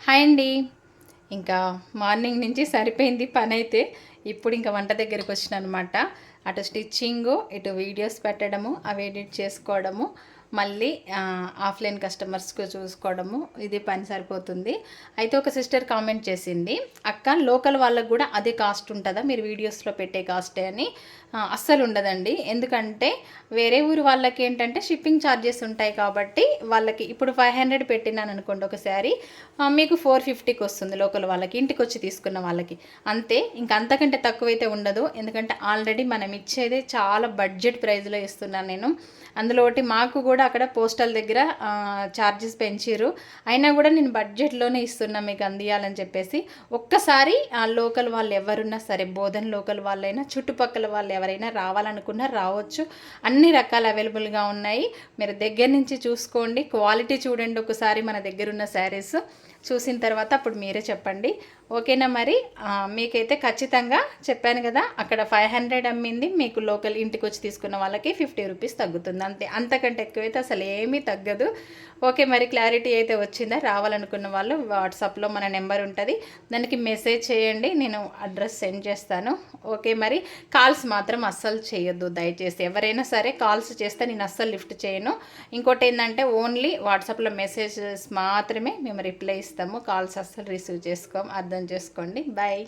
Hi అండి. ఇంకా morning నుంచి సరిపోయింది పనైతే. ఇప్పుడు ఇంకా వంట దగ్గరికి వచ్చినానమాట. అటు స్టిచ్చింగు, ఇటు వీడియోస్ పెట్టడము, అవి ఎడిట్ చేసుకోవడము, మళ్ళీ ఆఫ్లైన్ కస్టమర్స్కి చూసుకోవడము, ఇది పని సరిపోతుంది. అయితే ఒక సిస్టర్ కామెంట్ చేసింది, అక్క లోకల్ వాళ్ళకు కూడా అదే కాస్ట్ ఉంటుందా మీరు వీడియోస్లో పెట్టే కాస్టే అని. అస్సలు ఉండదండి. ఎందుకంటే వేరే ఊరు వాళ్ళకి ఏంటంటే షిప్పింగ్ ఛార్జెస్ ఉంటాయి కాబట్టి వాళ్ళకి ఇప్పుడు 500 పెట్టినాను అనుకోండి ఒక శారీ, మీకు 450కి వస్తుంది లోకల్ వాళ్ళకి, ఇంటికి వచ్చి తీసుకున్న వాళ్ళకి. అంతే, ఇంకా అంతకంటే తక్కువైతే ఉండదు. ఎందుకంటే ఆల్రెడీ మనం ఇచ్చేదే చాలా బడ్జెట్ ప్రైస్లో ఇస్తున్నాను నేను. అందులో ఒకటి మాకు కూడా అక్కడ పోస్టల్ దగ్గర ఛార్జెస్ పెంచారు. అయినా కూడా నేను బడ్జెట్లోనే ఇస్తున్నా మీకు అందియాలని చెప్పేసి. ఒక్కసారి ఆ లోకల్ వాళ్ళు ఎవరున్నా సరే, బోధన్ లోకల్ వాళ్ళైనా చుట్టుపక్కల వాళ్ళు ఎవరైనా రావాలనుకున్నా రావచ్చు. అన్ని రకాల అవైలబుల్గా ఉన్నాయి. మీరు దగ్గర నుంచి చూసుకోండి, క్వాలిటీ చూడండి ఒకసారి మన దగ్గర ఉన్న శారీస్. చూసిన తర్వాత అప్పుడు మీరే చెప్పండి. ఓకేనా? మరి మీకైతే ఖచ్చితంగా చెప్పాను కదా, అక్కడ 500 అమ్మింది మీకు లోకల్ ఇంటికి వచ్చి తీసుకున్న వాళ్ళకి 50 రూపీస్ తగ్గుతుంది అంతే. అంతకంటే ఎక్కువైతే అసలు ఏమీ తగ్గదు. ఓకే, మరి క్లారిటీ అయితే వచ్చిందా? రావాలనుకున్న వాళ్ళు వాట్సాప్లో మన నెంబర్ ఉంటుంది, దానికి మెసేజ్ చేయండి, నేను అడ్రస్ సెండ్ చేస్తాను. ఓకే, మరి కాల్స్ మాత్రం అస్సలు చేయొద్దు దయచేసి. ఎవరైనా సరే కాల్స్ చేస్తే నేను అస్సలు లిఫ్ట్ చేయను. ఇంకోటి ఏంటంటే ఓన్లీ వాట్సాప్లో మెసేజెస్ మాత్రమే మేము రిప్లై ఇస్తాము. కాల్స్ అస్సలు రిసీవ్ చేసుకోము, అర్థం చేసుకోండి. బాయ్.